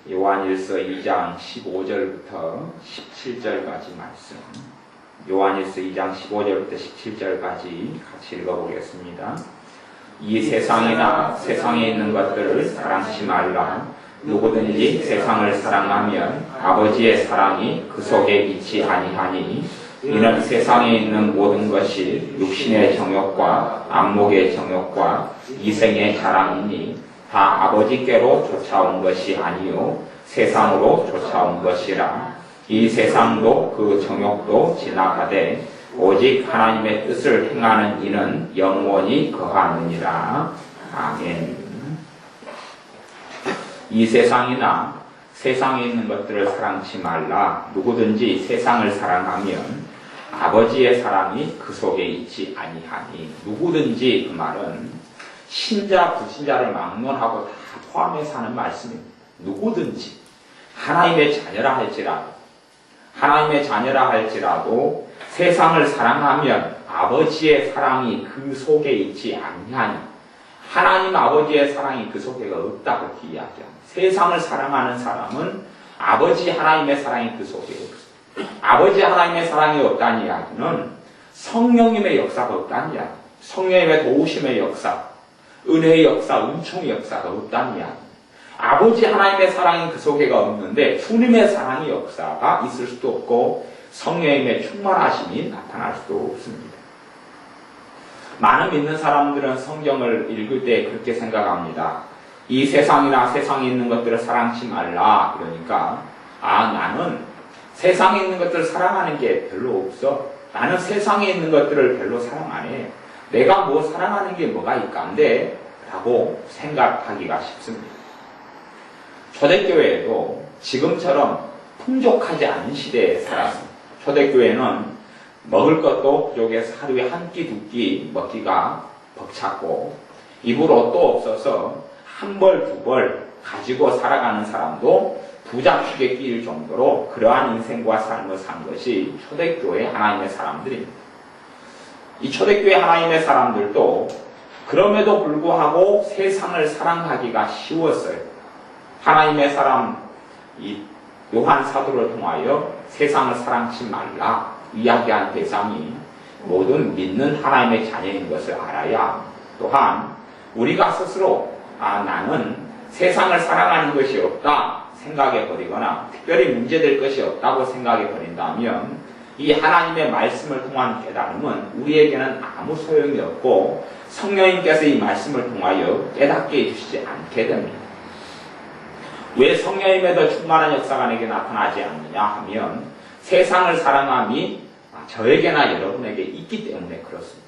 요한일서 2장 15절부터 17절까지 말씀. 요한일서 2장 15절부터 17절까지 같이 읽어보겠습니다. 이 세상이나 세상에 있는 것들을 사랑치 말라. 누구든지 세상을 사랑하면 아버지의 사랑이 그 속에 있지 아니하니 이는 세상에 있는 모든 것이 육신의 정욕과 안목의 정욕과 이생의 자랑이니 다 아버지께로 쫓아온 것이 아니요 세상으로 쫓아온 것이라. 이 세상도 그 정욕도 지나가되 오직 하나님의 뜻을 행하는 이는 영원히 거하느니라. 아멘. 이 세상이나 세상에 있는 것들을 사랑치 말라. 누구든지 세상을 사랑하면 아버지의 사랑이 그 속에 있지 아니하니. 누구든지 그 말은 신자 불신자를 막론하고 다 포함해서 하는 말씀입니다. 누구든지 하나님의 자녀라 할지라도 세상을 사랑하면 아버지의 사랑이 그 속에 있지 아니하니. 하나님 아버지의 사랑이 그 속에가 없다고 이야기합니다. 세상을 사랑하는 사람은 아버지 하나님의 사랑이 그 속에 없어요. 아버지 하나님의 사랑이 없다는 이야기는 성령님의 역사가 없다는 이야기, 성령님의 도우심의 역사, 은혜의 역사, 은총의 역사가 없다는 이야기. 아버지 하나님의 사랑이 그 속에가 없는데 주님의 사랑의 역사가 있을 수도 없고 성령님의 충만하심이 나타날 수도 없습니다. 많은 믿는 사람들은 성경을 읽을 때 그렇게 생각합니다. 이 세상이나 세상에 있는 것들을 사랑치 말라. 그러니까 나는 세상에 있는 것들을 사랑하는 게 별로 없어. 나는 세상에 있는 것들을 별로 사랑 안 해. 내가 뭐 사랑하는 게 뭐가 있간데? 라고 생각하기가 쉽습니다. 초대교회에도 지금처럼 풍족하지 않은 시대에 살았습니다. 초대교회는 먹을 것도 부족해서 하루에 한 끼, 두 끼 먹기가 벅찼고 입을 옷도 없어서 한 벌, 두 벌 가지고 살아가는 사람도 부잣집에 끼일 정도로 그러한 인생과 삶을 산 것이 초대교회 하나님의 사람들입니다. 이 초대교회 하나님의 사람들도 그럼에도 불구하고 세상을 사랑하기가 쉬웠어요. 하나님의 사람 이 요한 사도를 통하여 세상을 사랑치 말라 이야기한 대상이 모든 믿는 하나님의 자녀인 것을 알아야, 또한 우리가 스스로 나는 세상을 사랑하는 것이 없다 생각해버리거나 특별히 문제될 것이 없다고 생각해버린다면 이 하나님의 말씀을 통한 깨달음은 우리에게는 아무 소용이 없고 성령님께서 이 말씀을 통하여 깨닫게 해주시지 않게 됩니다. 왜 성령님의 충만한 역사가 내게 나타나지 않느냐 하면 세상을 사랑함이 저에게나 여러분에게 있기 때문에 그렇습니다.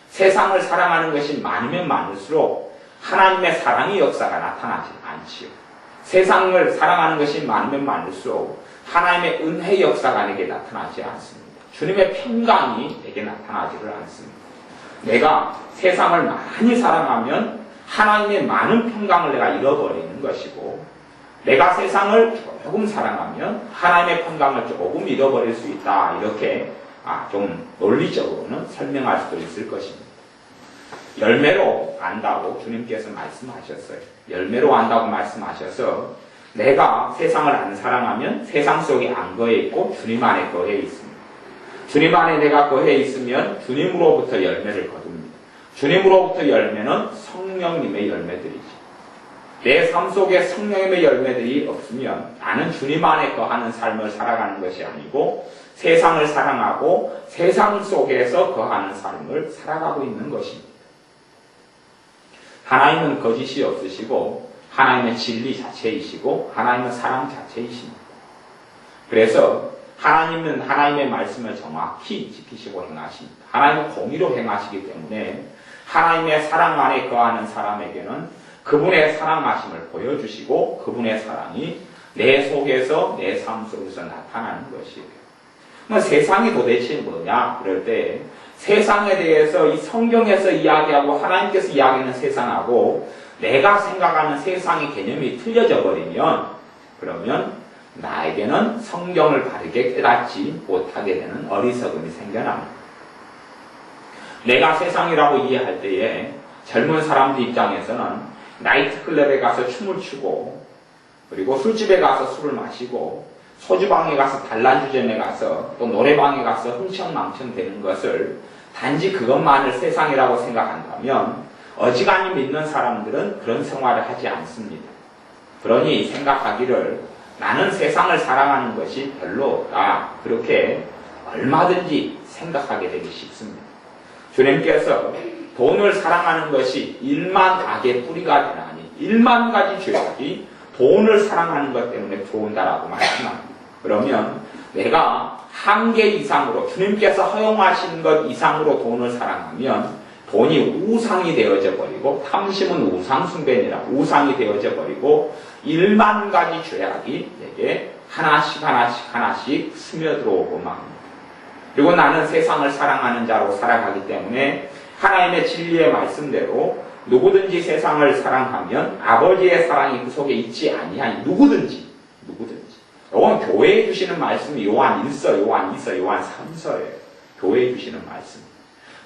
세상을 사랑하는 것이 많으면 많을수록 하나님의 사랑의 역사가 나타나지 않지요. 세상을 사랑하는 것이 많으면 많을수록 하나님의 은혜의 역사가 내게 나타나지 않습니다. 주님의 평강이 내게 나타나지를 않습니다. 내가 세상을 많이 사랑하면 하나님의 많은 평강을 내가 잃어버리는 것이고, 내가 세상을 조금 사랑하면 하나님의 평강을 조금 잃어버릴 수 있다. 이렇게 좀 논리적으로는 설명할 수도 있을 것입니다. 열매로 안다고 주님께서 말씀하셨어요. 열매로 안다고 말씀하셔서 내가 세상을 안 사랑하면 세상 속에 안 거해 있고 주님 안에 거해 있습니다. 주님 안에 내가 거해 있으면 주님으로부터 열매를 거둡니다. 주님으로부터 열매는 성령님의 열매들이죠. 내 삶 속에 성령님의 열매들이 없으면 나는 주님 안에 거하는 삶을 살아가는 것이 아니고 세상을 사랑하고 세상 속에서 거하는 삶을 살아가고 있는 것입니다. 하나님은 거짓이 없으시고 하나님은 진리 자체이시고 하나님은 사랑 자체이십니다. 그래서 하나님은 하나님의 말씀을 정확히 지키시고 행하십니다. 하나님은 공의로 행하시기 때문에 하나님의 사랑 안에 거하는 사람에게는 그분의 사랑하심을 보여주시고 그분의 사랑이 내 속에서 내 삶 속에서 나타나는 것이에요. 세상이 도대체 뭐냐? 그럴 때 세상에 대해서 이 성경에서 이야기하고 하나님께서 이야기하는 세상하고 내가 생각하는 세상의 개념이 틀려져 버리면 그러면 나에게는 성경을 바르게 깨닫지 못하게 되는 어리석음이 생겨납니다. 내가 세상이라고 이해할 때에 젊은 사람들 입장에서는 나이트클럽에 가서 춤을 추고 그리고 술집에 가서 술을 마시고 소주방에 가서 단란주점에 가서 또 노래방에 가서 흥청망청 되는 것을 단지 그것만을 세상이라고 생각한다면 어지간히 믿는 사람들은 그런 생활을 하지 않습니다. 그러니 생각하기를 나는 세상을 사랑하는 것이 별로 없다. 그렇게 얼마든지 생각하게 되기 쉽습니다. 주님께서 돈을 사랑하는 것이 1만 악의 뿌리가 되나니 1만 가지 죄악이 돈을 사랑하는 것 때문에 들어온다라고 말씀합니다. 그러면 내가 한계 이상으로 주님께서 허용하신 것 이상으로 돈을 사랑하면 돈이 우상이 되어져 버리고 탐심은 우상숭배니라 우상이 되어져 버리고 1만 가지 죄악이 내게 하나씩 스며들어오고 맙니다. 그리고 나는 세상을 사랑하는 자로 살아가기 때문에 하나님의 진리의 말씀대로 누구든지 세상을 사랑하면 아버지의 사랑이 그 속에 있지 아니하니 누구든지 이건 교회에 주시는 말씀이 요한 1서, 요한 2서, 요한 3서예요. 교회에 주시는 말씀.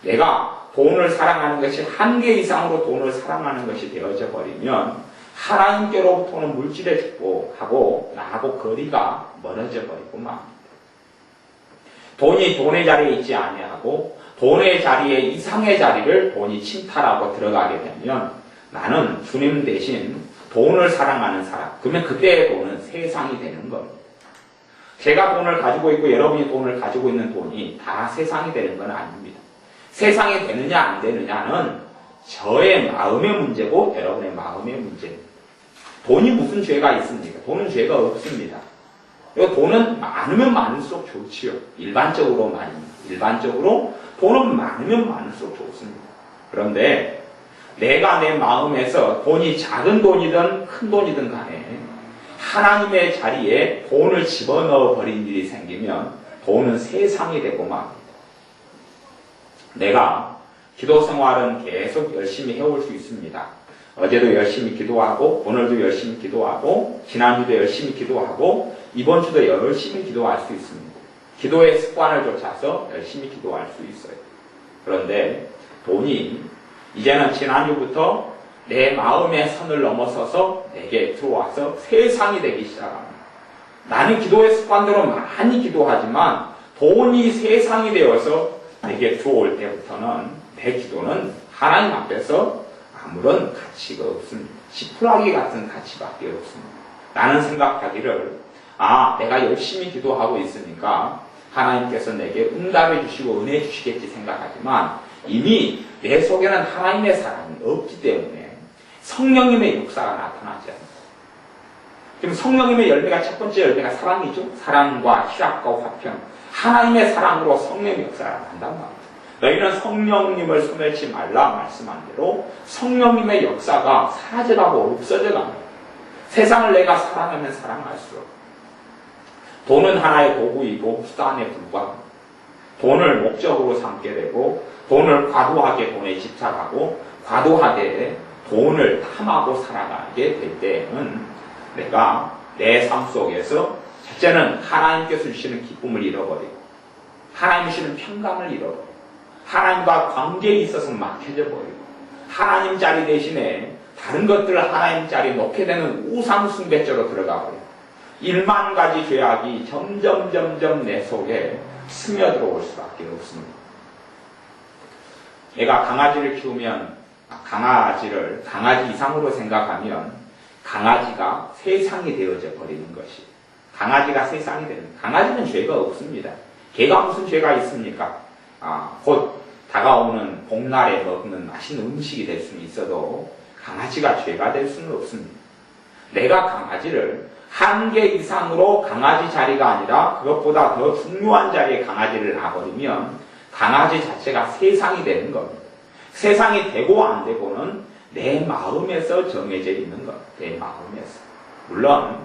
내가 돈을 사랑하는 것이 한계 이상으로 돈을 사랑하는 것이 되어져 버리면 하나님께로부터는 물질의 축복하고 나하고 거리가 멀어져 버리고 맙니다. 돈이 돈의 자리에 있지 아니하고 돈의 자리에 이상의 자리를 돈이 침탈하고 들어가게 되면 나는 주님 대신 돈을 사랑하는 사람. 그러면 그때의 돈은 세상이 되는 겁니다. 제가 돈을 가지고 있고 여러분이 돈을 가지고 있는 돈이 다 세상이 되는 건 아닙니다. 세상이 되느냐 안 되느냐는 저의 마음의 문제고 여러분의 마음의 문제입니다. 돈이 무슨 죄가 있습니까? 돈은 죄가 없습니다. 그리고 돈은 많으면 많을수록 좋지요. 일반적으로 돈은 많으면 많을수록 좋습니다. 그런데 내가 내 마음에서 돈이 작은 돈이든 큰 돈이든 간에 하나님의 자리에 돈을 집어넣어 버린 일이 생기면 돈은 세상이 되고 맙니다. 내가 기도 생활은 계속 열심히 해올 수 있습니다. 어제도 열심히 기도하고 오늘도 열심히 기도하고 지난주도 열심히 기도하고 이번 주도 열심히 기도할 수 있습니다. 기도의 습관을 좇아서 열심히 기도할 수 있어요. 그런데 돈이 이제는 지난주부터 내 마음의 선을 넘어서서 내게 들어와서 세상이 되기 시작합니다. 나는 기도의 습관대로 많이 기도하지만 돈이 세상이 되어서 내게 들어올 때부터는 내 기도는 하나님 앞에서 아무런 가치가 없습니다. 지푸라기 같은 가치밖에 없습니다. 나는 생각하기를 내가 열심히 기도하고 있으니까 하나님께서 내게 응답해 주시고 은혜 주시겠지 생각하지만 이미 내 속에는 하나님의 사랑이 없기 때문에 성령님의 역사가 나타나지 않습니다. 지금 성령님의 열매가 첫 번째 열매가 사랑이죠. 사랑과 희락과 화평. 하나님의 사랑으로 성령의 역사가 난단 말이죠. 너희는 성령님을 소멸치 말라 말씀한 대로 성령님의 역사가 사라져가고 없어져갑니다. 세상을 내가 사랑하면 사랑할수록 돈은 하나의 도구이고 수단에 불과합니다. 돈을 목적으로 삼게 되고 돈을 과도하게 돈에 집착하고 과도하게 돈을 탐하고 살아가게 될 때에는 내가 내 삶 속에서 첫째는 하나님께서 주시는 기쁨을 잃어버리고 하나님 주시는 평강을 잃어버리고 하나님과 관계에 있어서 막혀져 버리고 하나님 자리 대신에 다른 것들을 하나님 자리에 놓게 되는 우상 숭배죄로 들어가 버리고 1만 가지 죄악이 점점 내 속에 스며들어올 수밖에 없습니다. 내가 강아지를 키우면 강아지 이상으로 생각하면 강아지가 세상이 되어져 버리는 것이 강아지가 세상이 되는 강아지는 죄가 없습니다. 개가 무슨 죄가 있습니까? 곧 다가오는 복날에 먹는 맛있는 음식이 될 수는 있어도 강아지가 죄가 될 수는 없습니다. 내가 강아지를 한계 이상으로 강아지 자리가 아니라 그것보다 더 중요한 자리에 강아지를 놔버리면 강아지 자체가 세상이 되는 겁니다. 세상이 되고 안 되고는 내 마음에서 정해져 있는 것. 내 마음에서. 물론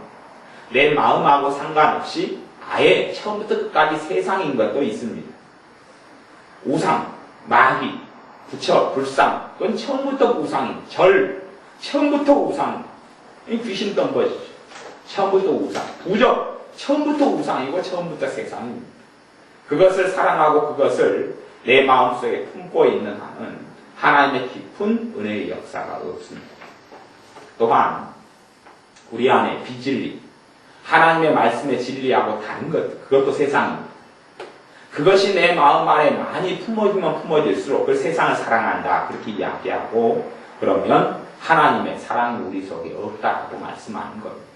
내 마음하고 상관없이 아예 처음부터 끝까지 세상인 것도 있습니다. 우상, 마귀, 부처, 불상, 그건 처음부터 우상입니다. 처음부터 우상입니다. 귀신 떤 것이죠. 처음부터 우상. 부적, 처음부터 우상이고 처음부터 세상입니다. 그것을 사랑하고 그것을 내 마음속에 품고 있는 한은 하나님의 깊은 은혜의 역사가 없습니다. 또한 우리 안에 비진리, 하나님의 말씀의 진리하고 다른 것, 그것도 세상입니다. 그것이 내 마음 안에 많이 품어지면 품어질수록 그 세상을 사랑한다, 그렇게 이야기하고, 그러면 하나님의 사랑이 우리 속에 없다고 말씀하는 겁니다.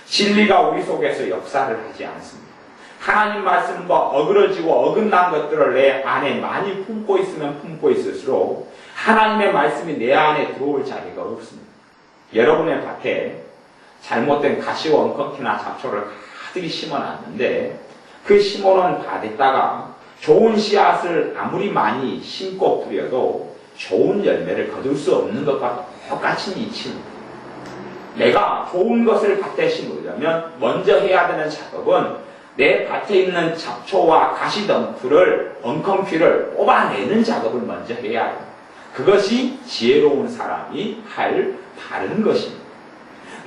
진리가 우리 속에서 역사를 하지 않습니다. 하나님 말씀과 어그러지고 어긋난 것들을 내 안에 많이 품고 있으면 품고 있을수록 하나님의 말씀이 내 안에 들어올 자리가 없습니다. 여러분의 밭에 잘못된 가시와 엉겅퀴나 잡초를 가득히 심어놨는데 그 심어놓은 밭에다가 좋은 씨앗을 아무리 많이 심고 뿌려도 좋은 열매를 거둘 수 없는 것과 똑같은 이치입니다. 내가 좋은 것을 밭에 심으려면 먼저 해야 되는 작업은 내 밭에 있는 잡초와 가시덤불을, 엉겅퀴를 뽑아내는 작업을 먼저 해야 합니다. 그것이 지혜로운 사람이 할 바른 것입니다.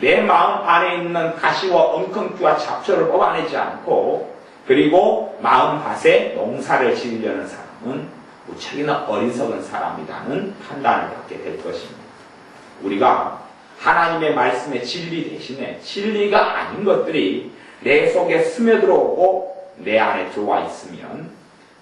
내 마음 안에 있는 가시와 엉겅퀴와 잡초를 뽑아내지 않고 그리고 마음 밭에 농사를 지으려는 사람은 무척이나 어리석은 사람이라는 판단을 받게 될 것입니다. 우리가 하나님의 말씀의 진리 대신에 진리가 아닌 것들이 내 속에 스며들어오고 내 안에 들어와 있으면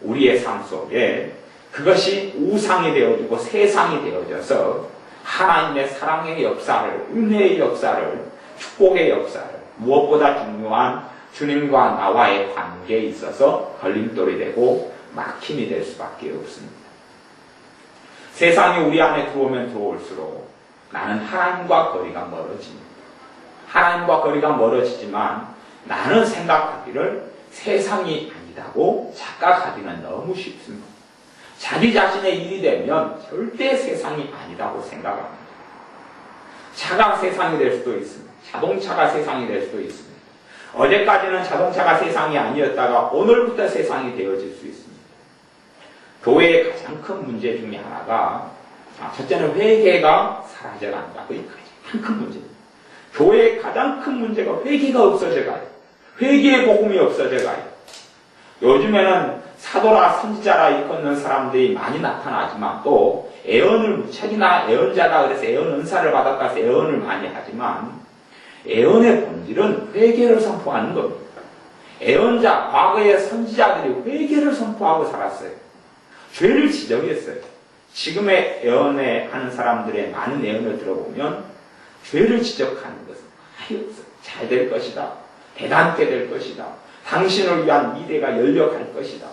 우리의 삶 속에 그것이 우상이 되어지고 세상이 되어져서 하나님의 사랑의 역사를, 은혜의 역사를, 축복의 역사를, 무엇보다 중요한 주님과 나와의 관계에 있어서 걸림돌이 되고 막힘이 될 수밖에 없습니다. 세상이 우리 안에 들어오면 들어올수록 나는 하나님과 거리가 멀어집니다. 하나님과 거리가 멀어지지만 나는 생각하기를 세상이 아니다고 착각하기는 너무 쉽습니다. 자기 자신의 일이 되면 절대 세상이 아니다고 생각합니다. 차가 세상이 될 수도 있습니다. 자동차가 세상이 될 수도 있습니다. 어제까지는 자동차가 세상이 아니었다가 오늘부터 세상이 되어질 수 있습니다. 교회의 가장 큰 문제 중에 하나가 첫째는 회개가 사라져간다. 그게 가장 큰 문제입니다. 교회의 가장 큰 문제가 회개가 없어져가요. 회개의 복음이 없어져가요. 요즘에는 사도라 선지자라 일컫는 사람들이 많이 나타나지만 또 애언을 무척이나 애언자다 그래서 애언 은사를 받았다 해서 애언을 많이 하지만 애언의 본질은 회개를 선포하는 겁니다. 애언자, 과거의 선지자들이 회개를 선포하고 살았어요. 죄를 지적했어요. 지금의 애언에 하는 사람들의 많은 애언을 들어보면 죄를 지적하는 것은 아예 없어요. 잘 될 것이다. 대단케 될 것이다. 당신을 위한 미래가 열려갈 것이다.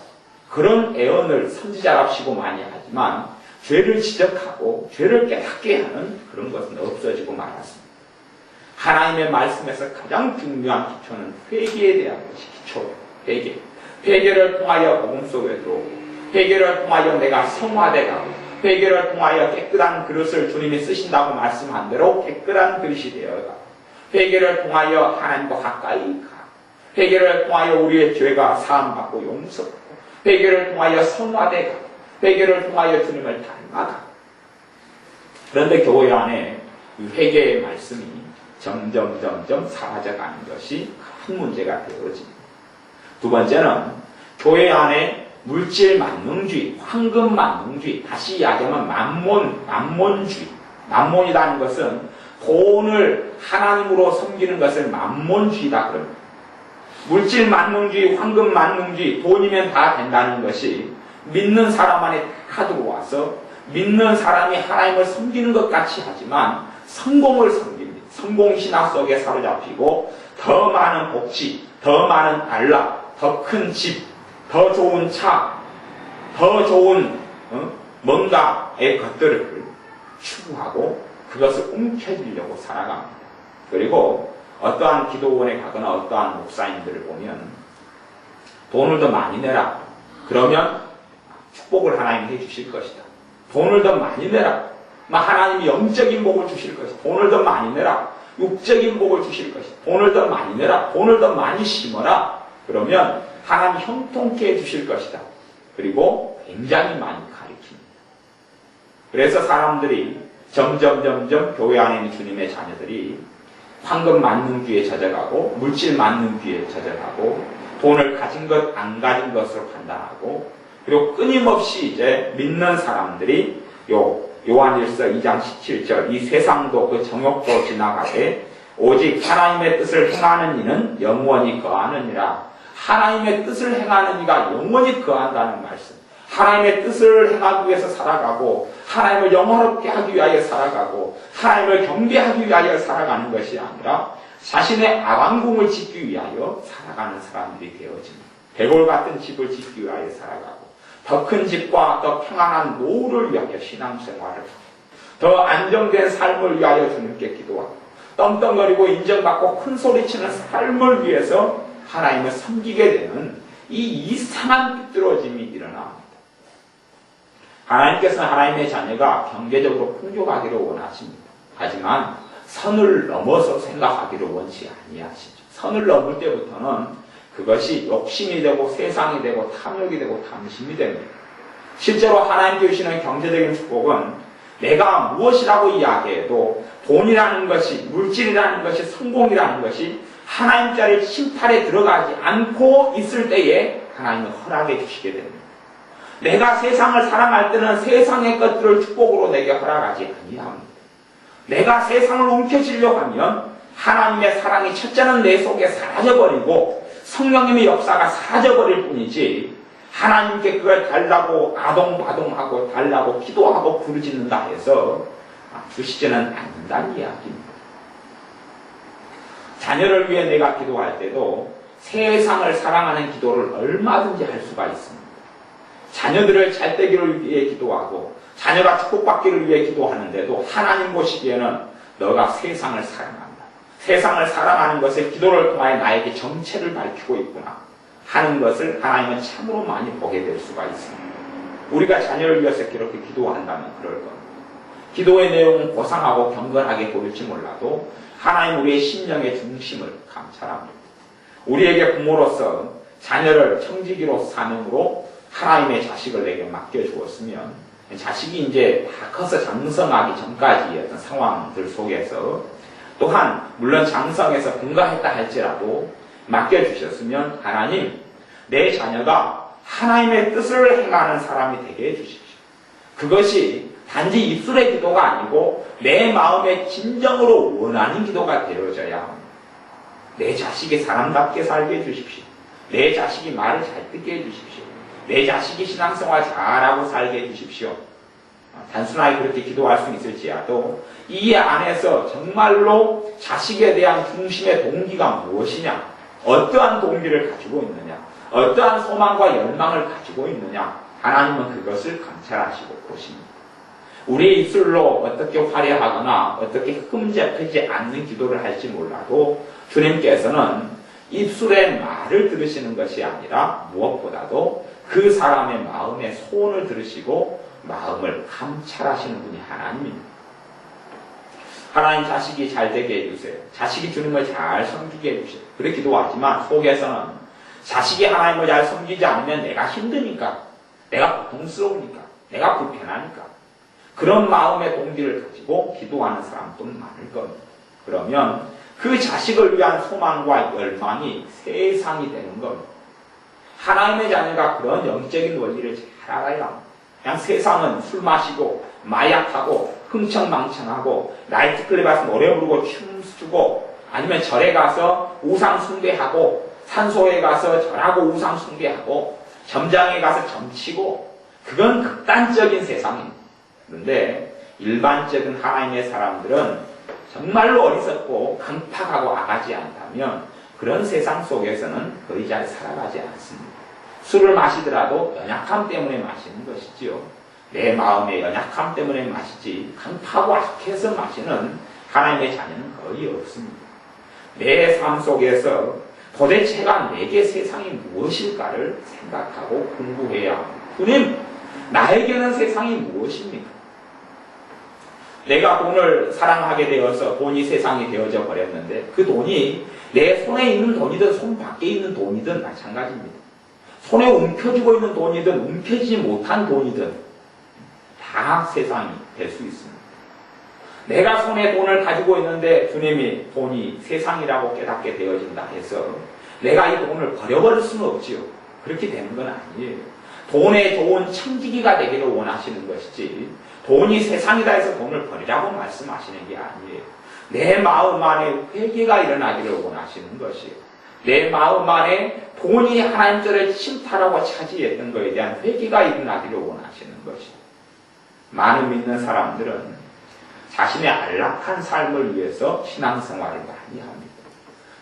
그런 애언을 선지자랍시고 많이 하지만 죄를 지적하고 죄를 깨닫게 하는 그런 것은 없어지고 말았습니다. 하나님의 말씀에서 가장 중요한 기초는 회개에 대한 것이 기초예요. 회개. 회개를 통하여 복음 속에 들어오고 회개를 통하여 내가 성화돼 가고 회개를 통하여 깨끗한 그릇을 주님이 쓰신다고 말씀한 대로 깨끗한 그릇이 되어가고 회개를 통하여 하나님과 가까이 가 회개를 통하여 우리의 죄가 사함받고 용서받고 회개를 통하여 성화돼 가고 회개를 통하여 주님을 닮아가. 그런데 교회 안에 이 회개의 말씀이 점점 사라져가는 것이 큰 문제가 되어집니다. 두 번째는 교회 안에 물질 만능주의, 황금 만능주의, 다시 이야기하면 만몬주의. 만몬이라는 것은 돈을 하나님으로 섬기는 것을 만몬주의다 그럽니다. 물질 만능주의, 황금 만능주의, 돈이면 다 된다는 것이 믿는 사람 안에 다 들어와서 믿는 사람이 하나님을 섬기는 것 같이 하지만 성공을 섬깁니다. 성공신학 속에 사로잡히고 더 많은 복지, 더 많은 안락, 더 큰 집, 더 좋은 차, 더 좋은 뭔가의 것들을 추구하고 그것을 움켜쥐려고 살아갑니다. 그리고 어떠한 기도원에 가거나 어떠한 목사님들을 보면 돈을 더 많이 내라. 그러면 축복을 하나님이 해주실 것이다. 돈을 더 많이 내라. 하나님이 영적인 복을 주실 것이다. 돈을 더 많이 내라. 육적인 복을 주실 것이다. 돈을 더 많이 내라. 돈을 더 많이 심어라. 그러면 하나님 형통케 해주실 것이다. 그리고 굉장히 많이 가르칩니다. 그래서 사람들이 점점 교회 안에 있는 주님의 자녀들이 황금 만능주의에 젖어가고 물질 만능주의에 젖어가고 돈을 가진 것 안 가진 것으로 판단하고 그리고 끊임없이 이제 믿는 사람들이 요한일서 2장 17절 이 세상도 그 정욕도 지나가되 오직 하나님의 뜻을 행하는 이는 영원히 거하느니라. 하나님의 뜻을 행하는 이가 영원히 거한다는 말씀. 하나님의 뜻을 행하기 위해서 살아가고 하나님을 영화롭게 하기 위하여 살아가고 하나님을 경배하기 위하여 살아가는 것이 아니라 자신의 아방궁을 짓기 위하여 살아가는 사람들이 되어집니다. 대골 같은 집을 짓기 위하여 살아가고 더 큰 집과 더 평안한 노후를 위하여 신앙생활을 하고 더 안정된 삶을 위하여 주님께 기도하고 떵떵거리고 인정받고 큰소리치는 삶을 위해서 하나님을 섬기게 되는 이 이상한 삐뚤어짐이 일어납니다. 하나님께서는 하나님의 자녀가 경제적으로 풍족하기를 원하십니다. 하지만 선을 넘어서 생각하기를 원치 아니하시죠. 선을 넘을 때부터는 그것이 욕심이 되고 세상이 되고 탐욕이 되고 탐심이 됩니다. 실제로 하나님께 주시는 경제적인 축복은 내가 무엇이라고 이야기해도 돈이라는 것이, 물질이라는 것이, 성공이라는 것이 하나님 자리 심판에 들어가지 않고 있을 때에 하나님은 허락해 주시게 됩니다. 내가 세상을 사랑할 때는 세상의 것들을 축복으로 내게 허락하지 아니합니다. 내가 세상을 움켜쥐려고 하면 하나님의 사랑이 첫째는 내 속에 사라져버리고 성령님의 역사가 사라져버릴 뿐이지 하나님께 그걸 달라고 아동바동하고 달라고 기도하고 부르짖는다 해서 주시지는 않는다는 이야기입니다. 자녀를 위해 내가 기도할 때도 세상을 사랑하는 기도를 얼마든지 할 수가 있습니다. 자녀들을 잘 되기를 위해 기도하고 자녀가 축복받기를 위해 기도하는데도 하나님 보시기에는 너가 세상을 사랑한다. 세상을 사랑하는 것을 기도를 통하여 나에게 정체를 밝히고 있구나 하는 것을 하나님은 참으로 많이 보게 될 수가 있습니다. 우리가 자녀를 위해서 그렇게 기도한다면 그럴 겁니다. 기도의 내용은 고상하고 경건하게 보일지 몰라도 하나님 우리의 심령의 중심을 감찰합니다. 우리에게 부모로서 자녀를 청지기로 사명으로 하나님의 자식을 내게 맡겨주었으면 자식이 이제 다 커서 장성하기 전까지의 어떤 상황들 속에서 또한 물론 장성해서 분가했다 할지라도 맡겨주셨으면 하나님 내 자녀가 하나님의 뜻을 행하는 사람이 되게 해주십시오. 그것이 단지 입술의 기도가 아니고 내 마음의 진정으로 원하는 기도가 되어져야 합니다. 내 자식이 사람답게 살게 해주십시오. 내 자식이 말을 잘 듣게 해주십시오. 내 자식이 신앙생활 잘하고 살게 해주십시오. 단순하게 그렇게 기도할 수 있을지라도 이 안에서 정말로 자식에 대한 중심의 동기가 무엇이냐, 어떠한 동기를 가지고 있느냐, 어떠한 소망과 열망을 가지고 있느냐, 하나님은 그것을 관찰하시고 보십니다. 우리의 입술로 어떻게 화려하거나 어떻게 흠잡히지 않는 기도를 할지 몰라도 주님께서는 입술의 말을 들으시는 것이 아니라 무엇보다도 그 사람의 마음의 소원을 들으시고 마음을 감찰하시는 분이 하나님입니다. 하나님 자식이 잘 되게 해주세요. 자식이 주님을 잘 섬기게 해주세요. 그렇게 기도하지만 속에서는 자식이 하나님을 잘 섬기지 않으면 내가 힘드니까, 내가 고통스러우니까, 내가 불편하니까 그런 마음의 동기를 가지고 기도하는 사람도 많을 겁니다. 그러면 그 자식을 위한 소망과 열망이 세상이 되는 겁니다. 하나님의 자녀가 그런 영적인 원리를 잘 알아야 합니다. 그냥 세상은 술 마시고 마약하고 흥청망청하고 나이트클럽에 가서 노래 부르고 춤추고 아니면 절에 가서 우상 숭배하고 산소에 가서 절하고 우상 숭배하고 점장에 가서 점치고 그건 극단적인 세상입니다. 그런데 일반적인 하나님의 사람들은 정말로 어리석고 강팍하고 악하지 않다면 그런 세상 속에서는 거의 잘 살아가지 않습니다. 술을 마시더라도 연약함 때문에 마시는 것이지요. 내 마음의 연약함 때문에 마시지 강팍하고 악해서 마시는 하나님의 자녀는 거의 없습니다. 내 삶 속에서 도대체가 내게 세상이 무엇일까를 생각하고 공부해야 합니다. 주님, 나에게는 세상이 무엇입니까? 내가 돈을 사랑하게 되어서 돈이 세상이 되어져 버렸는데 그 돈이 내 손에 있는 돈이든 손 밖에 있는 돈이든 마찬가지입니다. 손에 움켜쥐고 있는 돈이든 움켜쥐지 못한 돈이든 다 세상이 될 수 있습니다. 내가 손에 돈을 가지고 있는데 주님이 돈이 세상이라고 깨닫게 되어진다 해서 내가 이 돈을 버려버릴 수는 없지요. 그렇게 되는 건 아니에요. 돈에 좋은 청지기가 되기를 원하시는 것이지 돈이 세상이다 해서 돈을 버리라고 말씀하시는 게 아니에요. 내 마음 안에 회개가 일어나기를 원하시는 것이에요. 내 마음 안에 본인이 하나님께를 침탈하고 차지했던 것에 대한 회개가 일어나기를 원하시는 것이에요. 많은 믿는 사람들은 자신의 안락한 삶을 위해서 신앙생활을 많이 합니다.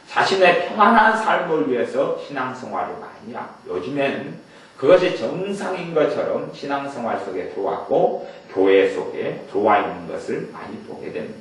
자신의 평안한 삶을 위해서 신앙생활을 많이 합니다. 요즘에는 그것이 정상인 것처럼 신앙생활 속에 들어왔고 교회 속에 들어와 있는 것을 많이 보게 됩니다.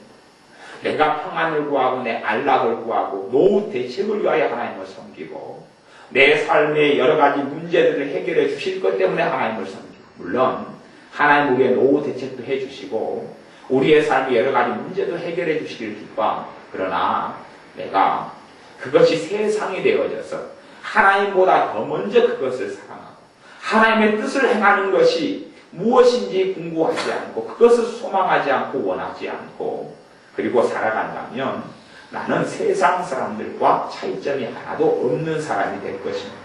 내가 평안을 구하고 내 안락을 구하고 노후 대책을 위하여 하나님을 섬기고 내 삶의 여러 가지 문제들을 해결해 주실 것 때문에 하나님을 섬기고, 물론 하나님 우리의 노후 대책도 해주시고 우리의 삶의 여러 가지 문제도 해결해 주시길 기뻐. 그러나 내가 그것이 세상이 되어져서 하나님보다 더 먼저 그것을 사랑하고 하나님의 뜻을 행하는 것이 무엇인지 궁금하지 않고 그것을 소망하지 않고 원하지 않고 그리고 살아간다면 나는 세상 사람들과 차이점이 하나도 없는 사람이 될 것입니다.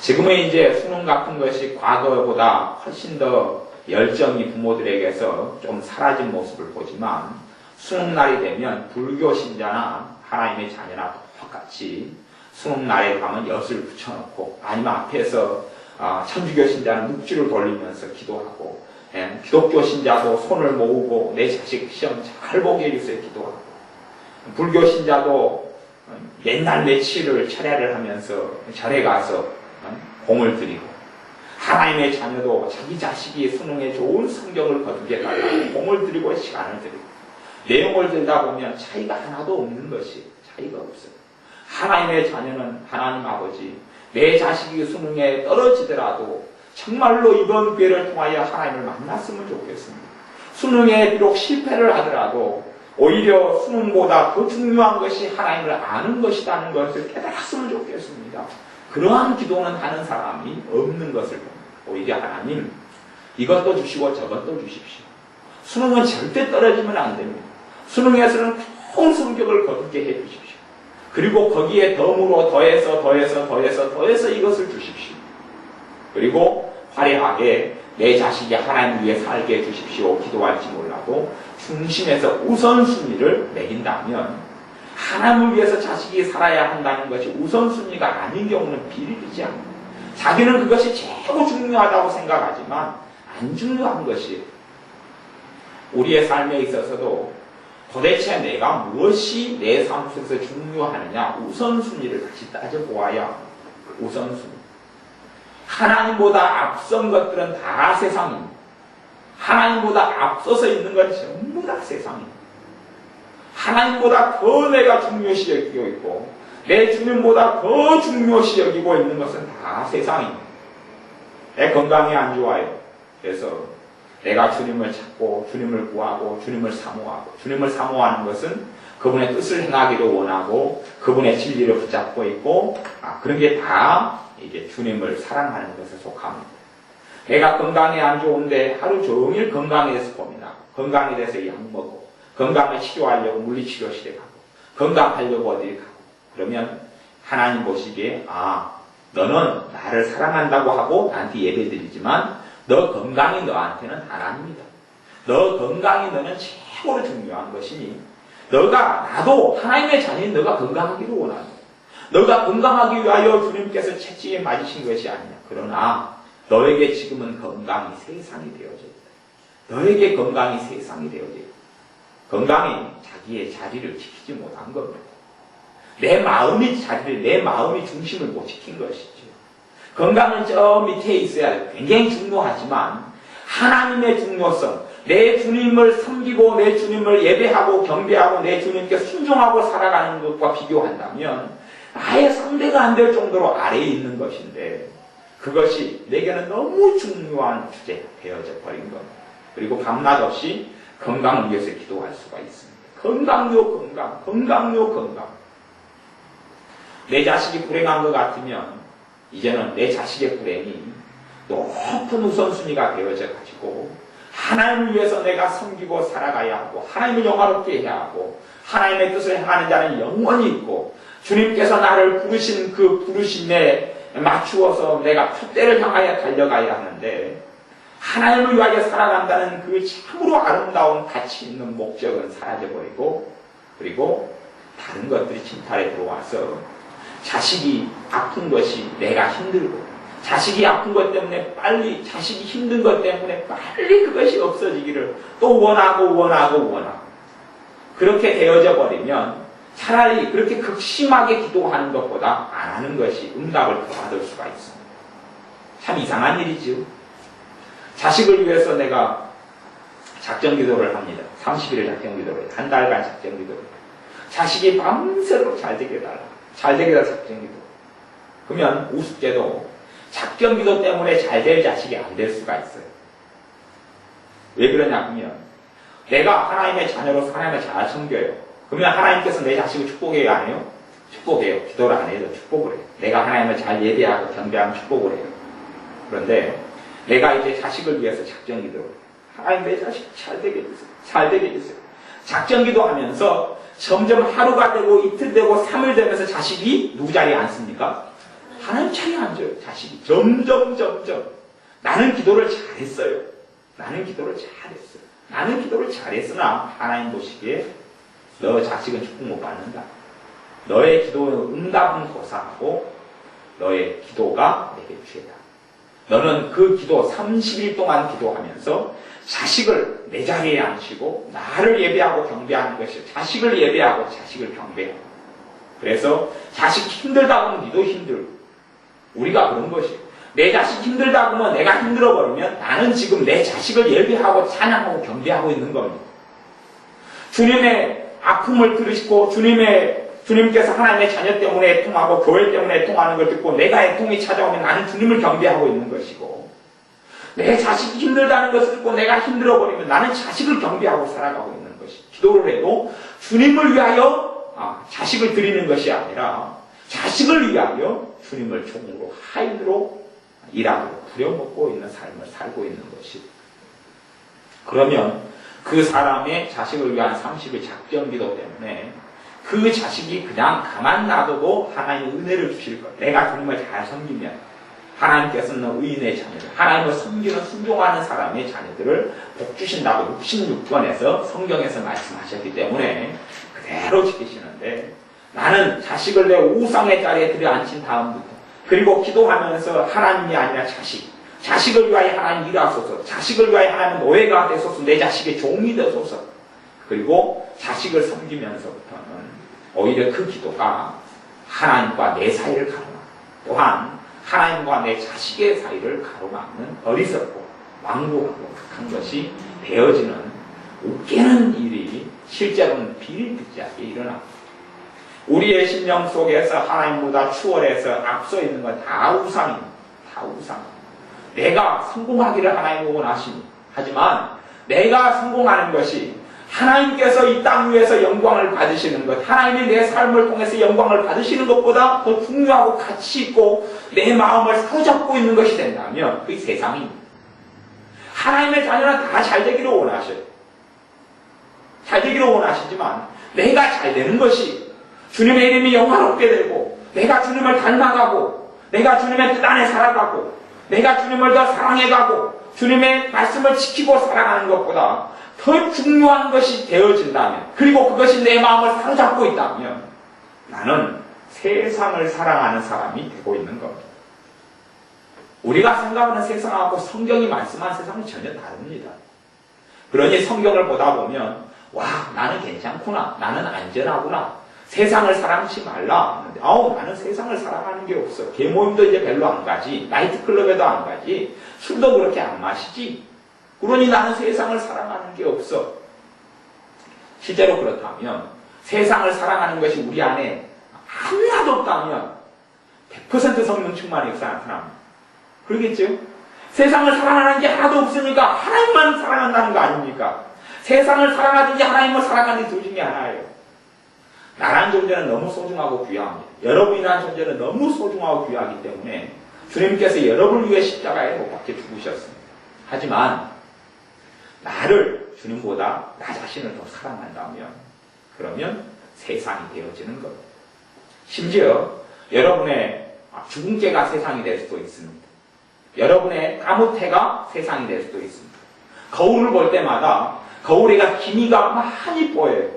지금은 이제 수능 같은 것이 과거보다 훨씬 더 열정이 부모들에게서 좀 사라진 모습을 보지만 수능날이 되면 불교 신자나 하나님의 자녀나 똑같이 수능날에 가면 엿을 붙여놓고 아니면 앞에서 천주교 신자는 묵주를 돌리면서 기도하고 기독교 신자도 손을 모으고 내 자식 시험 잘 보게 해주세요 기도하고 불교 신자도 맨날 며칠을 철야를 하면서 절에 가서 공을 드리고 하나님의 자녀도 자기 자식이 수능에 좋은 성적을 거두게 달라고 공을 드리고 시간을 드리고 내용을 들다 보면 차이가 하나도 없는 것이 차이가 없어요. 하나님의 자녀는 하나님 아버지 내 자식이 수능에 떨어지더라도 정말로 이번 기회를 통하여 하나님을 만났으면 좋겠습니다. 수능에 비록 실패를 하더라도 오히려 수능보다 더 중요한 것이 하나님을 아는 것이라는 것을 깨달았으면 좋겠습니다. 그러한 기도는 하는 사람이 없는 것을 봅니다. 오히려 하나님 이것도 주시고 저것도 주십시오. 수능은 절대 떨어지면 안 됩니다. 수능에서는 좋은 성적을 거두게 해주십시오. 그리고 거기에 덤으로 더해서 이것을 주십시오. 그리고 화려하게 내 자식이 하나님 위해 살게 해주십시오. 기도할지 몰라도 중심에서 우선순위를 매긴다면 하나님을 위해서 자식이 살아야 한다는 것이 우선순위가 아닌 경우는 비리지 않습니다. 자기는 그것이 최고 중요하다고 생각하지만 안 중요한 것이에요. 우리의 삶에 있어서도 도대체 내가 무엇이 내 삶 속에서 중요하느냐 우선순위를 같이 따져보아야 우선순위. 하나님보다 앞선 것들은 다 세상입니다. 하나님보다 앞서서 있는 건 전부 다 세상입니다. 하나님보다 더 내가 중요시 여기고 있고 내 주님보다 더 중요시 여기고 있는 것은 다 세상입니다. 내 건강이 안 좋아요. 그래서 내가 주님을 찾고 주님을 구하고 주님을 사모하고 주님을 사모하는 것은 그분의 뜻을 행하기를 원하고 그분의 진리를 붙잡고 있고 그런 게 다 이게 주님을 사랑하는 것에 속합니다. 내가 건강이 안 좋은데 하루 종일 건강에 대해서 고민하고 건강에 대해서 약 먹고 건강을 치료하려고 물리치료실에 가고 건강하려고 어딜 가고 그러면 하나님 보시기에 너는 나를 사랑한다고 하고 나한테 예배드리지만 너 건강이 너한테는 하나님이다. 너 건강이 너는 최고로 중요한 것이니 나도 하나님의 자녀인 너가 건강하기를 원한다. 너가 건강하기 위하여 주님께서 채찍에 맞으신 것이 아니냐. 그러나 너에게 지금은 건강이 세상이 되어져 있다. 너에게 건강이 세상이 되어져 있다. 건강이 자기의 자리를 지키지 못한 겁니다. 내 마음이 중심을 못 지킨 것이죠. 건강은 저 밑에 있어야 돼요. 굉장히 중요하지만 하나님의 중요성, 내 주님을 섬기고 내 주님을 예배하고 경배하고 내 주님께 순종하고 살아가는 것과 비교한다면 아예 상대가 안 될 정도로 아래에 있는 것인데 그것이 내게는 너무 중요한 주제가 되어져 버린 겁니다. 그리고 밤낮 없이 건강을 위해서 기도할 수가 있습니다. 건강요 건강. 내 자식이 불행한 것 같으면 이제는 내 자식의 불행이 높은 우선순위가 되어져 가지고 하나님을 위해서 내가 섬기고 살아가야 하고 하나님을 영화롭게 해야 하고 하나님의 뜻을 행하는 자는 영원히 있고 주님께서 나를 부르신 그 부르심에 맞추어서 내가 풋대를 향하여 달려가야 하는데 하나님을 위하여 살아간다는 그 참으로 아름다운 가치 있는 목적은 사라져버리고, 그리고 다른 것들이 침탈에 들어와서 자식이 아픈 것이 내가 힘들고, 자식이 아픈 것 때문에 빨리, 자식이 힘든 것 때문에 빨리 그것이 없어지기를 또 원하고. 그렇게 되어져 버리면 차라리 그렇게 극심하게 기도하는 것보다 안 하는 것이 응답을 더 받을 수가 있습니다. 참 이상한 일이죠. 자식을 위해서 내가 작정 기도를 합니다. 30일 작정 기도를 해요. 한 달간 작정 기도를 해요. 자식이 밤새도록 잘 되게 해달라. 잘 되게 해달라 작정 기도. 그러면 우습게도 작정 기도 때문에 잘 될 자식이 안 될 수가 있어요. 왜 그러냐 하면 내가 하나님의 자녀로서 하나님을 잘 섬겨요. 그러면 하나님께서 내 자식을 축복해요, 안 해요? 축복해요. 기도를 안 해도 축복을 해요. 내가 하나님을 잘 예배하고 경배하면 축복을 해요. 그런데 내가 이제 자식을 위해서 작정 기도를 해요. 하나님 내 자식 잘 되게 해주세요. 잘 되게 해주세요. 작정 기도하면서 점점 하루가 되고 이틀 되고 3일 되면서 자식이 누구 자리에 앉습니까? 하나님 자리에 앉아요. 자식이 점점 나는 기도를 잘했어요. 나는 기도를 잘했으나 하나님 보시기에 너 자식은 축복 못 받는다. 너의 기도는 응답은 고사하고 너의 기도가 내게 죄다. 너는 그 기도 30일 동안 기도하면서 자식을 내 자리에 앉히고 나를 예배하고 경배하는 것이 자식을 예배하고 자식을 경배하고. 그래서 자식 힘들다고 하면 니도 힘들고 우리가 그런 것이에요. 내 자식 힘들다고 하면 내가 힘들어버리면 나는 지금 내 자식을 예배하고 찬양하고 경배하고 있는 겁니다. 주님의 아픔을 들으시고 주님께서 하나님의 자녀 때문에 애통하고 교회 때문에 애통하는 걸 듣고 내가 애통이 찾아오면 나는 주님을 경배하고 있는 것이고, 내 자식이 힘들다는 것을 듣고 내가 힘들어버리면 나는 자식을 경배하고 살아가고 있는 것이. 기도를 해도 주님을 위하여 자식을 드리는 것이 아니라 자식을 위하여 주님을 종으로 하인으로 일하고 부려먹고 있는 삶을 살고 있는 것이. 그러면 그 사람의 자식을 위한 30일 작정기도 때문에 그 자식이 그냥 가만 놔둬도 하나님의 은혜를 주실 것. 내가 주님을 잘 섬기면 하나님께서는 의인의 자녀들, 하나님을 섬기는 순종하는 사람의 자녀들을 복 주신다고 66권에서 성경에서 말씀하셨기 때문에 그대로 지키시는데, 나는 자식을 내 우상의 자리에 들여앉힌 다음부터, 그리고 기도하면서 하나님이 아니라 자식을 위하여 하나님 일하소서, 자식을 위하여 하나님 노예가 되소서, 내 자식의 종이 되소서. 그리고 자식을 섬기면서부터는 오히려 그 기도가 하나님과 내 사이를 가로막고, 또한 하나님과 내 자식의 사이를 가로막는 어리석고 완고하고 한 것이 되어지는 웃기는 일이 실제로는 비일비재하게 일어납니다. 우리의 심령 속에서 하나님보다 추월해서 앞서 있는 건 다 우상입니다. 다 우상. 내가 성공하기를 하나님이 원하시니, 하지만 내가 성공하는 것이 하나님께서 이 땅 위에서 영광을 받으시는 것, 하나님이 내 삶을 통해서 영광을 받으시는 것보다 더 중요하고 가치 있고 내 마음을 사로잡고 있는 것이 된다면 그게 세상입니다. 하나님의 자녀는 다 잘 되기를 원하셔요. 잘 되기를 원하시지만 내가 잘 되는 것이 주님의 이름이 영화롭게 되고, 내가 주님을 닮아가고, 내가 주님의 뜻 안에 살아가고, 내가 주님을 더 사랑해가고, 주님의 말씀을 지키고 살아가는 것보다 더 중요한 것이 되어진다면, 그리고 그것이 내 마음을 사로잡고 있다면 나는 세상을 사랑하는 사람이 되고 있는 겁니다. 우리가 생각하는 세상하고 성경이 말씀한 세상은 전혀 다릅니다. 그러니 성경을 보다 보면 와, 나는 괜찮구나, 나는 안전하구나, 세상을 사랑하지 말라. 나는 세상을 사랑하는 게 없어. 개모임도 이제 별로 안 가지, 나이트클럽에도 안 가지, 술도 그렇게 안 마시지. 그러니 나는 세상을 사랑하는 게 없어. 실제로 그렇다면 세상을 사랑하는 것이 우리 안에 하나도 없다면 100% 성령 충만이 역사 나타납니다. 그러겠죠? 세상을 사랑하는 게 하나도 없으니까 하나님만 사랑한다는 거 아닙니까? 세상을 사랑하든지 하나님을 사랑하든지 둘 중에 하나예요. 나란 존재는 너무 소중하고 귀합니다. 여러분이란 존재는 너무 소중하고 귀하기 때문에 주님께서 여러분을 위해 십자가에 못 박혀 죽으셨습니다. 하지만 나를 주님보다 나 자신을 더 사랑한다면 그러면 세상이 되어지는 겁니다. 심지어 여러분의 주근깨가 세상이 될 수도 있습니다. 여러분의 나무태가 세상이 될 수도 있습니다. 거울을 볼 때마다 거울에가 기미가 많이 보여요.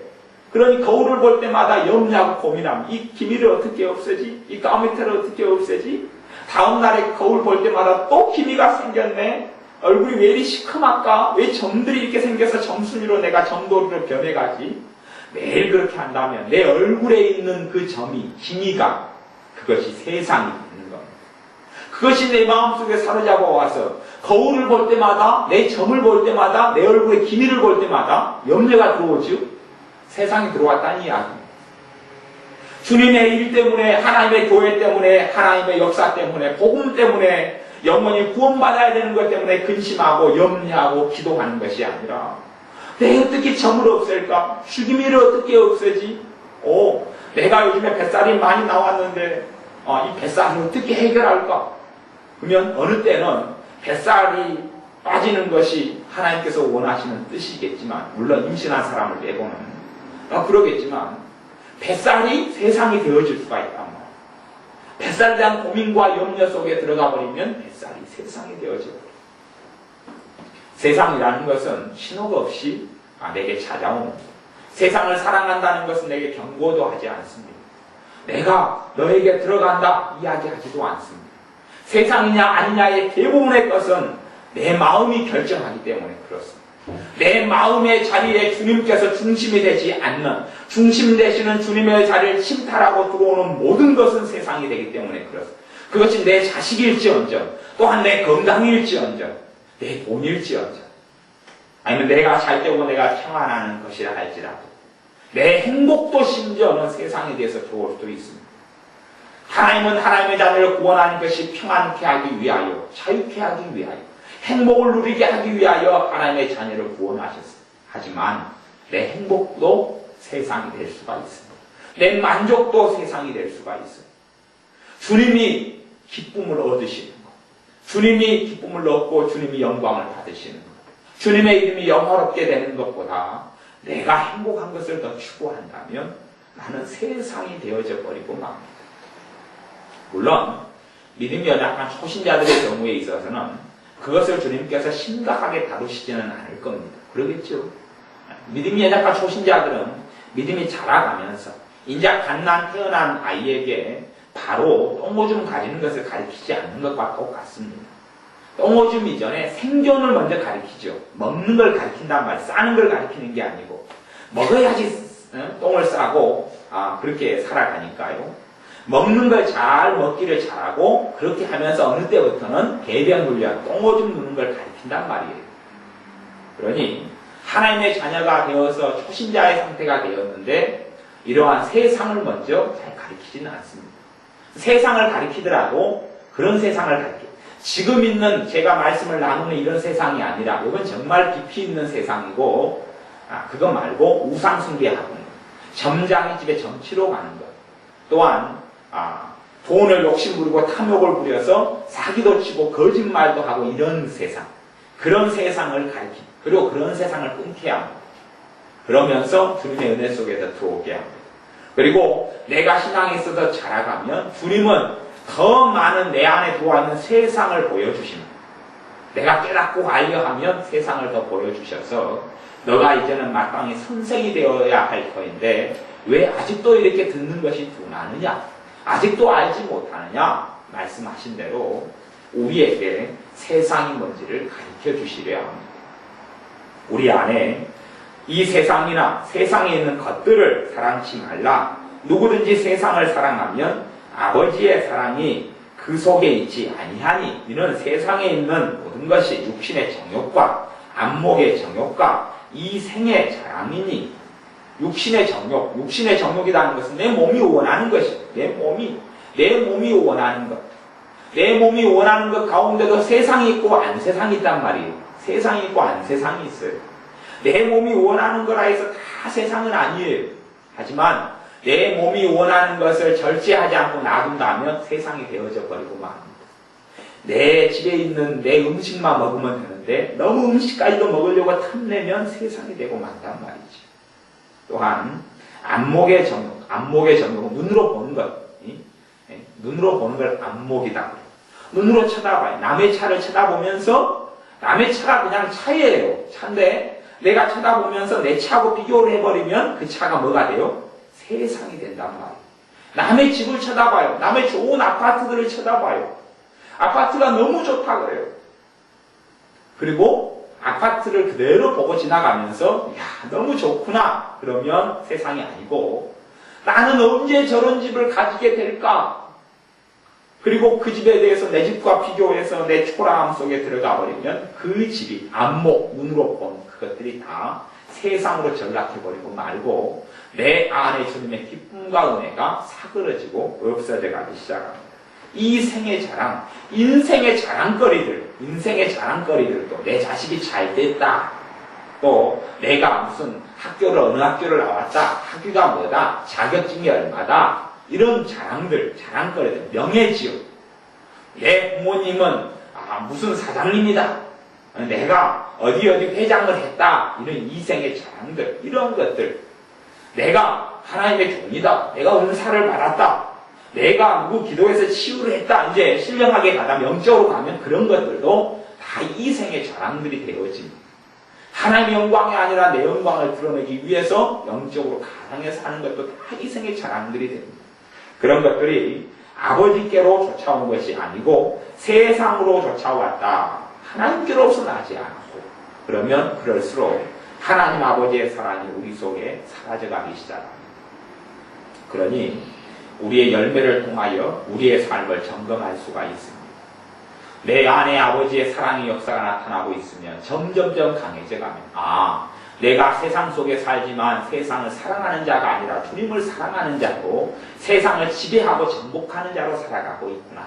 그러니 거울을 볼 때마다 염려하고 고민합니다. 이 기미를 어떻게 없애지? 이 까무태를 어떻게 없애지? 다음날에 거울 볼 때마다 또 기미가 생겼네. 얼굴이 왜 이리 시커멓까? 왜 점들이 이렇게 생겨서 점순이로 내가 점도리로 변해가지? 매일 그렇게 한다면 내 얼굴에 있는 그 점이, 기미가, 그것이 세상이 있는 겁니다. 그것이 내 마음속에 사로잡아 와서 거울을 볼 때마다, 내 점을 볼 때마다, 내 얼굴에 기미를 볼 때마다 염려가 들어오죠. 세상이 들어왔다는 이야기입니다. 주님의 일 때문에, 하나님의 교회 때문에, 하나님의 역사 때문에, 복음 때문에, 영원히 구원받아야 되는 것 때문에 근심하고 염려하고 기도하는 것이 아니라 내가 어떻게 점을 없앨까? 죽임이를 어떻게 없애지? 내가 요즘에 뱃살이 많이 나왔는데 이 뱃살을 어떻게 해결할까? 그러면 어느 때는 뱃살이 빠지는 것이 하나님께서 원하시는 뜻이겠지만, 물론 임신한 사람을 빼고는 그러겠지만 뱃살이 세상이 되어질 수가 있단 말이에요. 뱃살에 대한 고민과 염려 속에 들어가 버리면 뱃살이 세상이 되어져 버려요. 세상이라는 것은 신호가 없이 내게 찾아오는, 세상을 사랑한다는 것은 내게 경고도 하지 않습니다. 내가 너에게 들어간다 이야기하지도 않습니다. 세상이냐 아니냐의 대부분의 것은 내 마음이 결정하기 때문에 그렇습니다. 내 마음의 자리에 주님께서 중심이 되지 않는, 중심 되시는 주님의 자리를 침탈하고 들어오는 모든 것은 세상이 되기 때문에 그렇습니다. 그것이 내 자식일지언정, 또한 내 건강일지언정, 내 돈일지언정, 아니면 내가 잘 되고 내가 평안하는 것이라 할지라도, 내 행복도 심지어는 세상에 대해서 들어올 수도 있습니다. 하나님은 하나님의 자녀를 구원하는 것이 평안케 하기 위하여, 자유케 하기 위하여, 행복을 누리게 하기 위하여 하나님의 자녀를 구원하셨어요. 하지만 내 행복도 세상이 될 수가 있습니다. 내 만족도 세상이 될 수가 있어요. 주님이 기쁨을 얻으시는 것, 주님이 기쁨을 얻고 주님이 영광을 받으시는 것, 주님의 이름이 영화롭게 되는 것보다 내가 행복한 것을 더 추구한다면 나는 세상이 되어져 버리고 맙니다. 물론 믿음이 연약한 초신자들의 경우에 있어서는 그것을 주님께서 심각하게 다루시지는 않을 겁니다. 그러겠죠. 믿음이 연약한 초신자들은 믿음이 자라가면서 인자 갓난 태어난 아이에게 바로 똥오줌 가리는 것을 가르치지 않는 것과 똑같습니다. 똥오줌 이전에 생존을 먼저 가르치죠. 먹는 걸 가르친단 말이에요. 싸는 걸 가르치는 게 아니고, 먹어야지 똥을 싸고 그렇게 살아가니까요. 먹는 걸 잘 먹기를 잘하고, 그렇게 하면서 어느 때부터는 배변 훈련, 똥오줌 누는 걸 가르친단 말이에요. 그러니 하나님의 자녀가 되어서 초신자의 상태가 되었는데 이러한 세상을 먼저 잘 가르치지는 않습니다. 세상을 가르치더라도 그런 세상을 가르쳐요. 지금 있는 제가 말씀을 나누는 이런 세상이 아니라 이건 정말 깊이 있는 세상이고, 그거 말고 우상 숭배하는 것, 점장이 집에 점치러 가는 것, 또한 돈을 욕심부리고 탐욕을 부려서 사기도 치고 거짓말도 하고 이런 세상, 그런 세상을 가르치고, 그리고 그런 세상을 끊게 합니다. 그러면서 주님의 은혜 속에서 들어오게 합니다. 그리고 내가 신앙에 있어서 자라가면 주님은 더 많은 내 안에 들어와있는 세상을 보여주십니다. 내가 깨닫고 알려 하면 세상을 더 보여주셔서 너가 이제는 마땅히 선생이 되어야 할 터인데 왜 아직도 이렇게 듣는 것이 둔하느냐, 아직도 알지 못하느냐 말씀하신 대로 우리에게 세상이 뭔지를 가르쳐 주시려 합니다. 우리 안에 이 세상이나 세상에 있는 것들을 사랑치 말라. 누구든지 세상을 사랑하면 아버지의 사랑이 그 속에 있지 아니하니, 이는 세상에 있는 모든 것이 육신의 정욕과 안목의 정욕과 이 생의 자랑이니. 육신의 정욕이라는 것은 내 몸이 원하는 것이, 내 몸이 원하는 것, 내 몸이 원하는 것 가운데도 세상이 있고 안 세상이 있단 말이에요. 세상이 있고 안 세상이 있어요. 내 몸이 원하는 거라 해서 다 세상은 아니에요. 하지만 내 몸이 원하는 것을 절제하지 않고 놔둔다면 세상이 되어져 버리고 맙니다. 내 집에 있는 내 음식만 먹으면 되는데 너무 음식까지도 먹으려고 탐내면 세상이 되고 만단 말이죠. 또한 안목의 정욕은 눈으로 보는 것, 눈으로 보는 걸 안목이다. 눈으로 쳐다봐요. 남의 차를 쳐다보면서 남의 차가 그냥 차예요. 차인데 내가 쳐다보면서 내 차하고 비교를 해버리면 그 차가 뭐가 돼요? 세상이 된단 말이에요. 남의 집을 쳐다봐요. 남의 좋은 아파트들을 쳐다봐요. 아파트가 너무 좋다 그래요. 그리고 아파트를 그대로 보고 지나가면서 야 너무 좋구나 그러면 세상이 아니고 나는 언제 저런 집을 가지게 될까? 그리고 그 집에 대해서 내 집과 비교해서 내 초라함 속에 들어가 버리면 그 집이 안목, 눈으로 본 그것들이 다 세상으로 전락해버리고 말고 내 안에 주님의 기쁨과 은혜가 사그러지고 없어져 가기 시작합니다. 이 생의 자랑, 인생의 자랑거리들도 내 자식이 잘 됐다. 또 내가 무슨 어느 학교를 나왔다. 학위가 뭐다. 자격증이 얼마다. 이런 자랑거리들, 명예지요. 내 부모님은 무슨 사장님이다. 내가 어디 회장을 했다. 이런 이생의 자랑들, 이런 것들. 내가 하나님의 종이다. 내가 은사를 받았다. 내가 누구 기도해서 치유를 했다. 이제 신령하게 가다 영적으로 가면 그런 것들도 다 이생의 자랑들이 되어집니다. 하나님의 영광이 아니라 내 영광을 드러내기 위해서 영적으로 가상해서 하는 것도 다 이생의 자랑들이 됩니다. 그런 것들이 아버지께로 쫓아온 것이 아니고 세상으로 쫓아왔다. 하나님께로서 나지 않고 그러면 그럴수록 하나님 아버지의 사랑이 우리 속에 사라져가기 시작합니다. 그러니 우리의 열매를 통하여 우리의 삶을 점검할 수가 있습니다. 내 안에 아버지의 사랑의 역사가 나타나고 있으면 점점점 강해져가면 내가 세상 속에 살지만 세상을 사랑하는 자가 아니라 주님을 사랑하는 자고 세상을 지배하고 정복하는 자로 살아가고 있구나.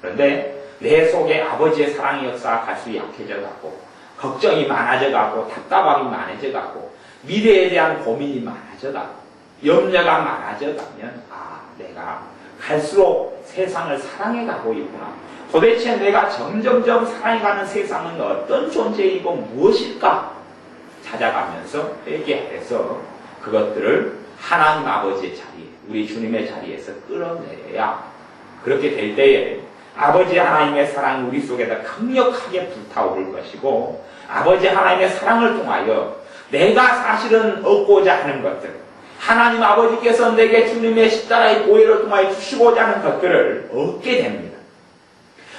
그런데 내 속에 아버지의 사랑의 역사가 갈수록 약해져가고 걱정이 많아져가고 답답함이 많아져가고 미래에 대한 고민이 많아져가고 염려가 많아져가면 내가 갈수록 세상을 사랑해가고 있구나. 도대체 내가 점점점 사랑해가는 세상은 어떤 존재이고 무엇일까? 찾아가면서 회개해서 그것들을 하나님 아버지의 자리에 우리 주님의 자리에서 끌어내야 그렇게 될 때에 아버지 하나님의 사랑이 우리 속에다 강력하게 불타오를 것이고 아버지 하나님의 사랑을 통하여 내가 사실은 얻고자 하는 것들 하나님 아버지께서 내게 주님의 십자가의 보혈을 통하여 주시고자 하는 것들을 얻게 됩니다.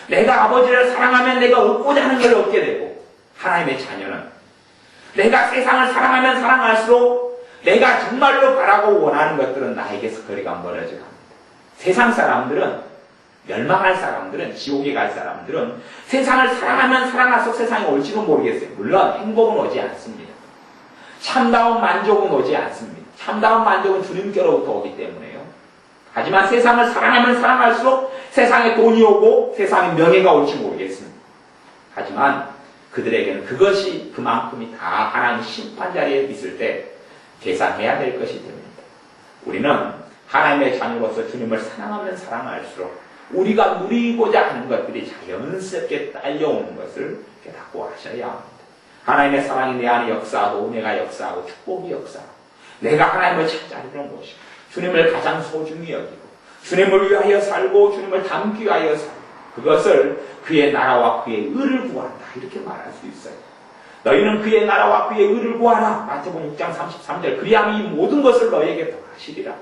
내가 아버지를 사랑하면 내가 얻고자 하는 걸 얻게 되고 하나님의 자녀는 내가 세상을 사랑하면 사랑할수록 내가 정말로 바라고 원하는 것들은 나에게서 거리가 멀어져 갑니다. 세상 사람들은 멸망할 사람들은 지옥에 갈 사람들은 세상을 사랑하면 사랑할수록 세상이 올지도 모르겠어요. 물론 행복은 오지 않습니다. 참다운 만족은 오지 않습니다. 참다운 만족은 주님께로부터 오기 때문에요. 하지만 세상을 사랑하면 사랑할수록 세상에 돈이 오고 세상에 명예가 올지 모르겠습니다. 하지만 그들에게는 그것이 그만큼이 다 하나님 심판 자리에 있을 때 계산해야 될 것이 됩니다. 우리는 하나님의 자녀로서 주님을 사랑하면 사랑할수록 우리가 누리고자 하는 것들이 자연스럽게 딸려오는 것을 깨닫고 하셔야 합니다. 하나님의 사랑이 내 안에 역사하고 은혜가 역사하고 축복이 역사하고 내가 하나님을 찾아내는 것이고 주님을 가장 소중히 여기고 주님을 위하여 살고 주님을 닮기 위하여 살고 그것을 그의 나라와 그의 의를 구한다. 이렇게 말할 수 있어요. 너희는 그의 나라와 그의 의를 구하라. 마태복음 6장 33절 그리하면 이 모든 것을 너희에게 더하시리라.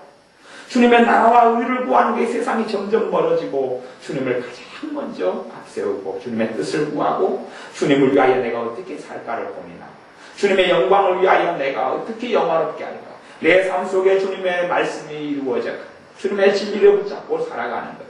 주님의 나라와 의를 구하는 게 세상이 점점 멀어지고 주님을 가장 먼저 앞세우고 주님의 뜻을 구하고 주님을 위하여 내가 어떻게 살까를 고민하고 주님의 영광을 위하여 내가 어떻게 영화롭게 할까 내 삶 속에 주님의 말씀이 이루어져 주님의 진리를 붙잡고 살아가는 것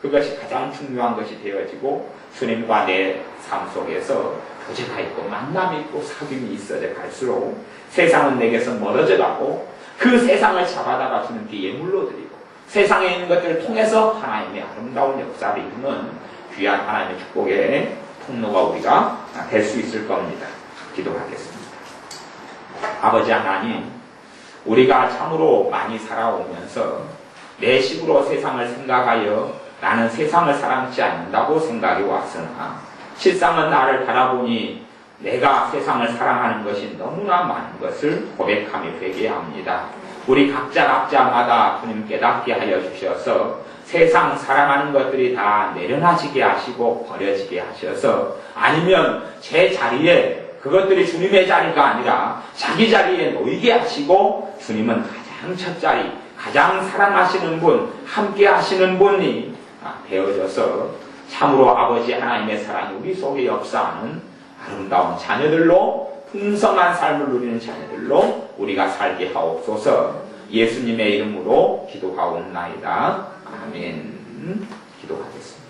그것이 가장 중요한 것이 되어지고 주님과 내 삶 속에서 교제가 있고 만남이 있고 사귐이 있어져 갈수록 세상은 내게서 멀어져 가고 그 세상을 잡아다가 주님께 예물로 드리고 세상에 있는 것들을 통해서 하나님의 아름다운 역사를 이루는 귀한 하나님의 축복의 통로가 우리가 될 수 있을 겁니다. 기도하겠습니다. 아버지 하나님, 우리가 참으로 많이 살아오면서 내 식으로 세상을 생각하여 나는 세상을 사랑치 않는다고 생각이 왔으나 실상은 나를 바라보니 내가 세상을 사랑하는 것이 너무나 많은 것을 고백하며 회개합니다. 우리 각자마다 주님 깨닫게 하여 주셔서 세상 사랑하는 것들이 다 내려놔지게 하시고 버려지게 하셔서, 아니면 제 자리에 그것들이 주님의 자리가 아니라 자기 자리에 놓이게 하시고, 주님은 가장 첫 자리, 가장 사랑하시는 분, 함께 하시는 분이 되어져서 참으로 아버지 하나님의 사랑이 우리 속에 역사하는 아름다운 자녀들로, 풍성한 삶을 누리는 자녀들로 우리가 살게 하옵소서. 예수님의 이름으로 기도하옵나이다. 아멘. 기도하겠습니다.